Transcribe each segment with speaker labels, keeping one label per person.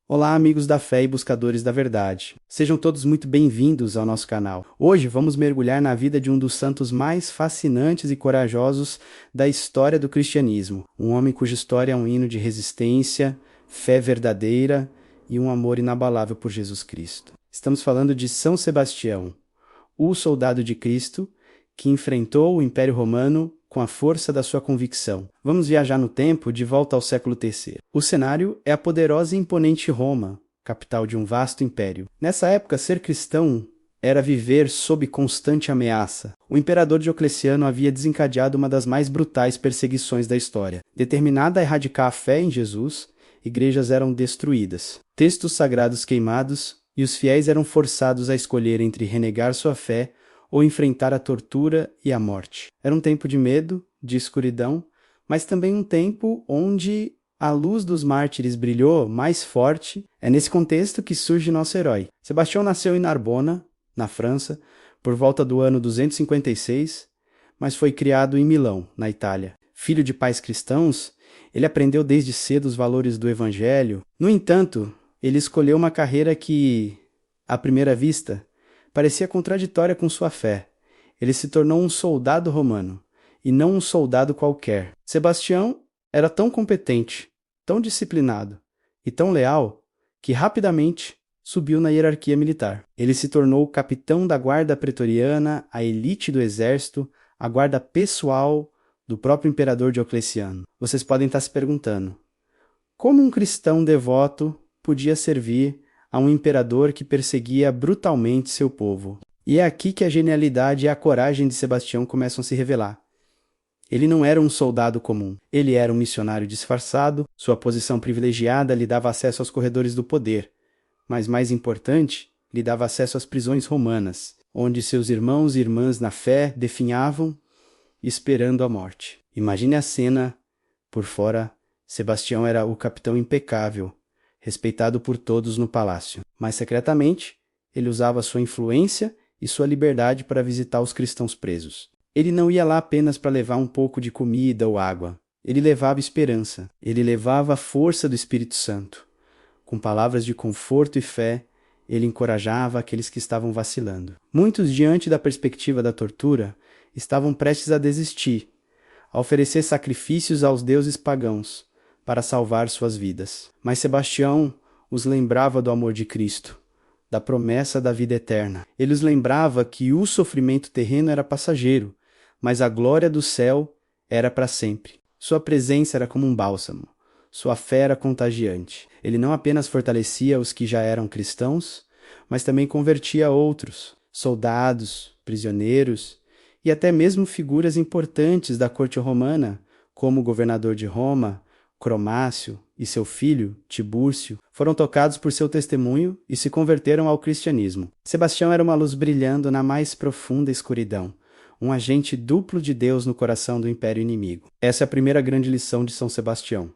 Speaker 1: Olá, amigos da fé e buscadores da verdade. Sejam todos muito bem-vindos ao nosso canal. Hoje vamos mergulhar na vida de um dos santos mais fascinantes e corajosos da história do cristianismo. Um homem cuja história é um hino de resistência, fé verdadeira e um amor inabalável por Jesus Cristo. Estamos falando de São Sebastião, o soldado de Cristo que enfrentou o Império Romano com a força da sua convicção. Vamos viajar no tempo de volta ao século III. O cenário é a poderosa e imponente Roma, capital de um vasto império. Nessa época, ser cristão era viver sob constante ameaça. O imperador Diocleciano havia desencadeado uma das mais brutais perseguições da história. Determinado a erradicar a fé em Jesus, igrejas eram destruídas, textos sagrados queimados e os fiéis eram forçados a escolher entre renegar sua fé ou enfrentar a tortura e a morte. Era um tempo de medo, de escuridão, mas também um tempo onde a luz dos mártires brilhou mais forte. É nesse contexto que surge nosso herói. Sebastião nasceu em Narbona, na França, por volta do ano 256, mas foi criado em Milão, na Itália. Filho de pais cristãos, ele aprendeu desde cedo os valores do Evangelho. No entanto, ele escolheu uma carreira que, à primeira vista, parecia contraditória com sua fé. Ele se tornou um soldado romano, e não um soldado qualquer. Sebastião era tão competente, tão disciplinado e tão leal, que rapidamente subiu na hierarquia militar. Ele se tornou o capitão da guarda pretoriana, a elite do exército, a guarda pessoal do próprio imperador Diocleciano. Vocês podem estar se perguntando, como um cristão devoto podia servir a um imperador que perseguia brutalmente seu povo? E é aqui que a genialidade e a coragem de Sebastião começam a se revelar. Ele não era um soldado comum, ele era um missionário disfarçado, sua posição privilegiada lhe dava acesso aos corredores do poder, mas mais importante, lhe dava acesso às prisões romanas, onde seus irmãos e irmãs na fé definhavam, esperando a morte. Imagine a cena por fora. Sebastião era o capitão impecável, respeitado por todos no palácio. Mas secretamente, ele usava sua influência e sua liberdade para visitar os cristãos presos. Ele não ia lá apenas para levar um pouco de comida ou água. Ele levava esperança. Ele levava a força do Espírito Santo. Com palavras de conforto e fé, ele encorajava aqueles que estavam vacilando. Muitos, diante da perspectiva da tortura, estavam prestes a desistir, a oferecer sacrifícios aos deuses pagãos, para salvar suas vidas. Mas Sebastião os lembrava do amor de Cristo, da promessa da vida eterna. Ele os lembrava que o sofrimento terreno era passageiro, mas a glória do céu era para sempre. Sua presença era como um bálsamo, sua fé era contagiante. Ele não apenas fortalecia os que já eram cristãos, mas também convertia outros, soldados, prisioneiros e até mesmo figuras importantes da corte romana, como o governador de Roma, Cromácio, e seu filho, Tibúrcio, foram tocados por seu testemunho e se converteram ao cristianismo. Sebastião era uma luz brilhando na mais profunda escuridão, um agente duplo de Deus no coração do império inimigo. Essa é a primeira grande lição de São Sebastião: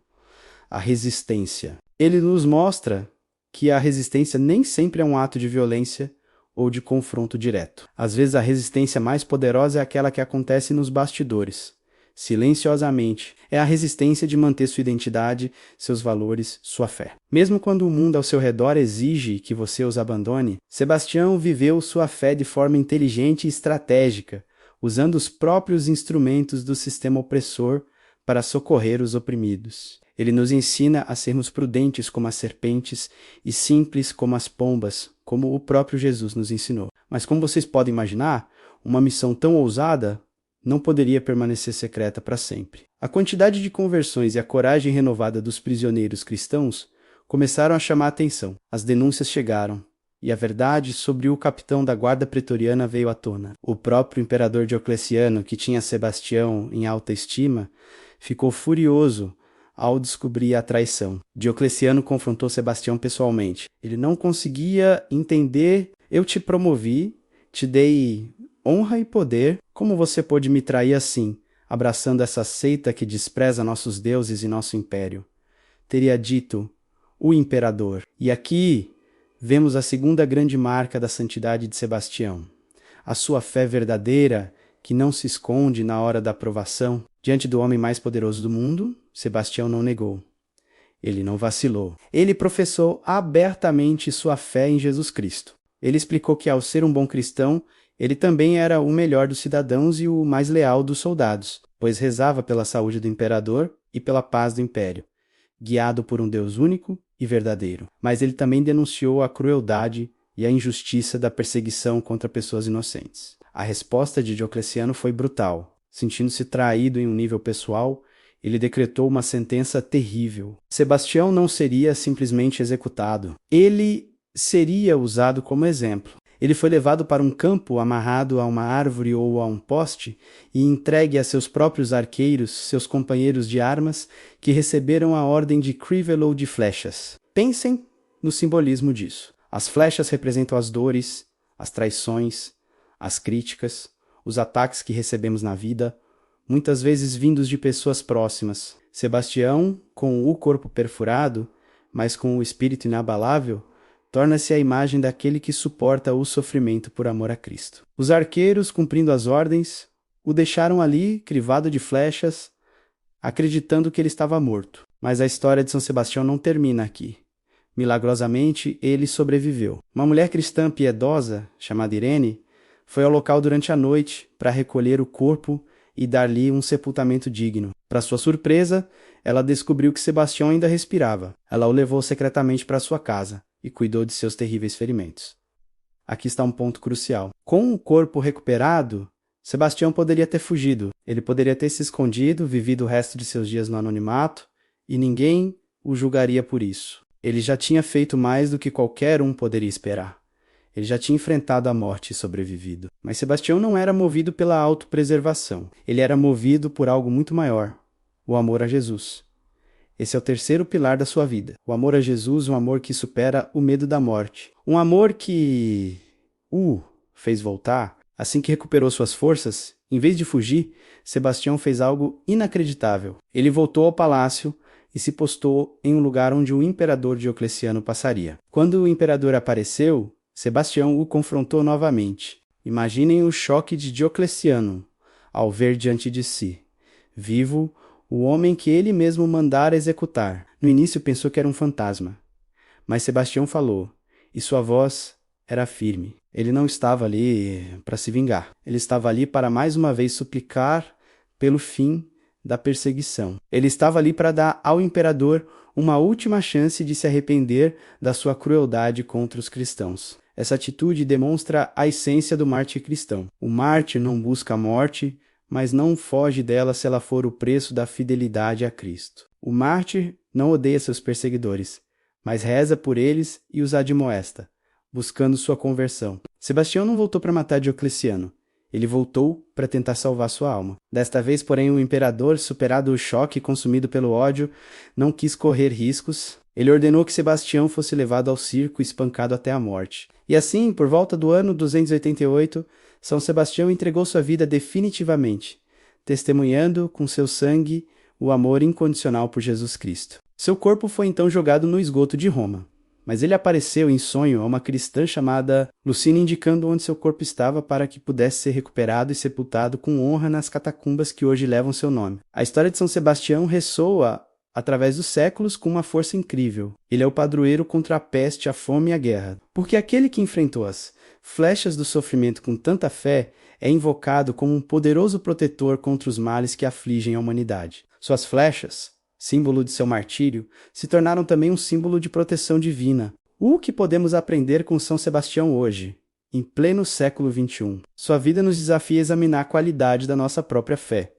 Speaker 1: a resistência. Ele nos mostra que a resistência nem sempre é um ato de violência ou de confronto direto. Às vezes a resistência mais poderosa é aquela que acontece nos bastidores, silenciosamente. É a resistência de manter sua identidade, seus valores, sua fé. Mesmo quando o mundo ao seu redor exige que você os abandone, Sebastião viveu sua fé de forma inteligente e estratégica, usando os próprios instrumentos do sistema opressor para socorrer os oprimidos. Ele nos ensina a sermos prudentes como as serpentes e simples como as pombas, como o próprio Jesus nos ensinou. Mas como vocês podem imaginar, uma missão tão ousada não poderia permanecer secreta para sempre. A quantidade de conversões e a coragem renovada dos prisioneiros cristãos começaram a chamar a atenção. As denúncias chegaram, e a verdade sobre o capitão da guarda pretoriana veio à tona. O próprio imperador Diocleciano, que tinha Sebastião em alta estima, ficou furioso ao descobrir a traição. Diocleciano confrontou Sebastião pessoalmente. Ele não conseguia entender: eu te promovi, te dei honra e poder, como você pôde me trair assim, abraçando essa seita que despreza nossos deuses e nosso império? Teria dito o imperador. E aqui vemos a segunda grande marca da santidade de Sebastião: a sua fé verdadeira, que não se esconde na hora da provação. Diante do homem mais poderoso do mundo, Sebastião não negou. Ele não vacilou. Ele professou abertamente sua fé em Jesus Cristo. Ele explicou que, ao ser um bom cristão, ele também era o melhor dos cidadãos e o mais leal dos soldados, pois rezava pela saúde do imperador e pela paz do império, guiado por um Deus único e verdadeiro. Mas ele também denunciou a crueldade e a injustiça da perseguição contra pessoas inocentes. A resposta de Diocleciano foi brutal. Sentindo-se traído em um nível pessoal, ele decretou uma sentença terrível. Sebastião não seria simplesmente executado. Ele seria usado como exemplo. Ele foi levado para um campo amarrado a uma árvore ou a um poste e entregue a seus próprios arqueiros, seus companheiros de armas, que receberam a ordem de crivello de flechas. Pensem no simbolismo disso. As flechas representam as dores, as traições, as críticas, os ataques que recebemos na vida, muitas vezes vindos de pessoas próximas. Sebastião, com o corpo perfurado, mas com o espírito inabalável, torna-se a imagem daquele que suporta o sofrimento por amor a Cristo. Os arqueiros, cumprindo as ordens, o deixaram ali, crivado de flechas, acreditando que ele estava morto. Mas a história de São Sebastião não termina aqui. Milagrosamente, ele sobreviveu. Uma mulher cristã piedosa, chamada Irene, foi ao local durante a noite para recolher o corpo e dar-lhe um sepultamento digno. Para sua surpresa, ela descobriu que Sebastião ainda respirava. Ela o levou secretamente para sua casa e cuidou de seus terríveis ferimentos. Aqui está um ponto crucial. Com o corpo recuperado, Sebastião poderia ter fugido. Ele poderia ter se escondido, vivido o resto de seus dias no anonimato, e ninguém o julgaria por isso. Ele já tinha feito mais do que qualquer um poderia esperar. Ele já tinha enfrentado a morte e sobrevivido. Mas Sebastião não era movido pela autopreservação. Ele era movido por algo muito maior: o amor a Jesus. Esse é o terceiro pilar da sua vida. O amor a Jesus, um amor que supera o medo da morte. Um amor que o fez voltar. Assim que recuperou suas forças, em vez de fugir, Sebastião fez algo inacreditável. Ele voltou ao palácio e se postou em um lugar onde o imperador Diocleciano passaria. Quando o imperador apareceu, Sebastião o confrontou novamente. Imaginem o choque de Diocleciano ao ver diante de si, vivo, o homem que ele mesmo mandara executar. No início pensou que era um fantasma, mas Sebastião falou, e sua voz era firme. Ele não estava ali para se vingar. Ele estava ali para mais uma vez suplicar pelo fim da perseguição. Ele estava ali para dar ao imperador uma última chance de se arrepender da sua crueldade contra os cristãos. Essa atitude demonstra a essência do mártir cristão. O mártir não busca a morte, mas não foge dela se ela for o preço da fidelidade a Cristo. O mártir não odeia seus perseguidores, mas reza por eles e os admoesta, buscando sua conversão. Sebastião não voltou para matar Diocleciano. Ele voltou para tentar salvar sua alma. Desta vez, porém, o imperador, superado o choque e consumido pelo ódio, não quis correr riscos. Ele ordenou que Sebastião fosse levado ao circo e espancado até a morte. E assim, por volta do ano 288, São Sebastião entregou sua vida definitivamente, testemunhando com seu sangue o amor incondicional por Jesus Cristo. Seu corpo foi então jogado no esgoto de Roma. Mas ele apareceu em sonho a uma cristã chamada Lucina, indicando onde seu corpo estava para que pudesse ser recuperado e sepultado com honra nas catacumbas que hoje levam seu nome. A história de São Sebastião ressoa através dos séculos com uma força incrível. Ele é o padroeiro contra a peste, a fome e a guerra. Porque aquele que enfrentou as flechas do sofrimento com tanta fé é invocado como um poderoso protetor contra os males que afligem a humanidade. Suas flechas, símbolo de seu martírio, se tornaram também um símbolo de proteção divina. O que podemos aprender com São Sebastião hoje, em pleno século XXI? Sua vida nos desafia a examinar a qualidade da nossa própria fé.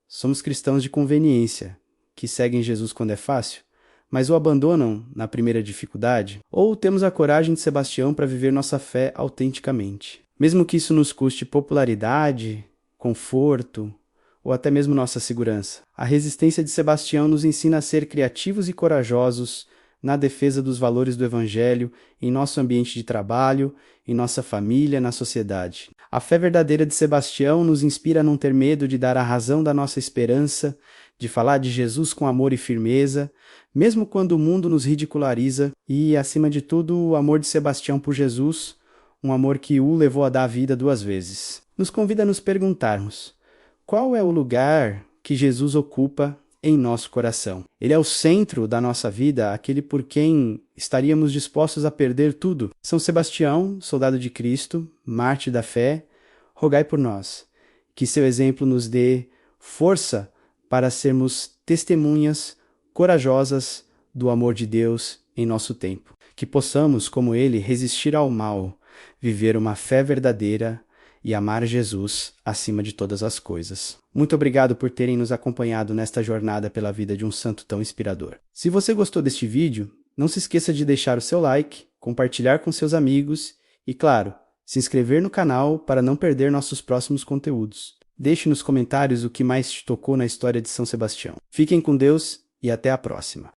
Speaker 1: Somos cristãos de conveniência, que seguem Jesus quando é fácil, mas o abandonam na primeira dificuldade? Ou temos a coragem de Sebastião para viver nossa fé autenticamente? Mesmo que isso nos custe popularidade, conforto, ou até mesmo nossa segurança. A resistência de Sebastião nos ensina a ser criativos e corajosos na defesa dos valores do Evangelho, em nosso ambiente de trabalho, em nossa família, na sociedade. A fé verdadeira de Sebastião nos inspira a não ter medo de dar a razão da nossa esperança, de falar de Jesus com amor e firmeza, mesmo quando o mundo nos ridiculariza, e, acima de tudo, o amor de Sebastião por Jesus, um amor que o levou a dar a vida 2 vezes. Nos convida a nos perguntarmos: qual é o lugar que Jesus ocupa em nosso coração. Ele é o centro da nossa vida, aquele por quem estaríamos dispostos a perder tudo. São Sebastião, soldado de Cristo, mártir da fé, rogai por nós. Que seu exemplo nos dê força para sermos testemunhas corajosas do amor de Deus em nosso tempo. Que possamos, como ele, resistir ao mal, viver uma fé verdadeira e amar Jesus acima de todas as coisas. Muito obrigado por terem nos acompanhado nesta jornada pela vida de um santo tão inspirador. Se você gostou deste vídeo, não se esqueça de deixar o seu like, compartilhar com seus amigos e, claro, se inscrever no canal para não perder nossos próximos conteúdos. Deixe nos comentários o que mais te tocou na história de São Sebastião. Fiquem com Deus e até a próxima.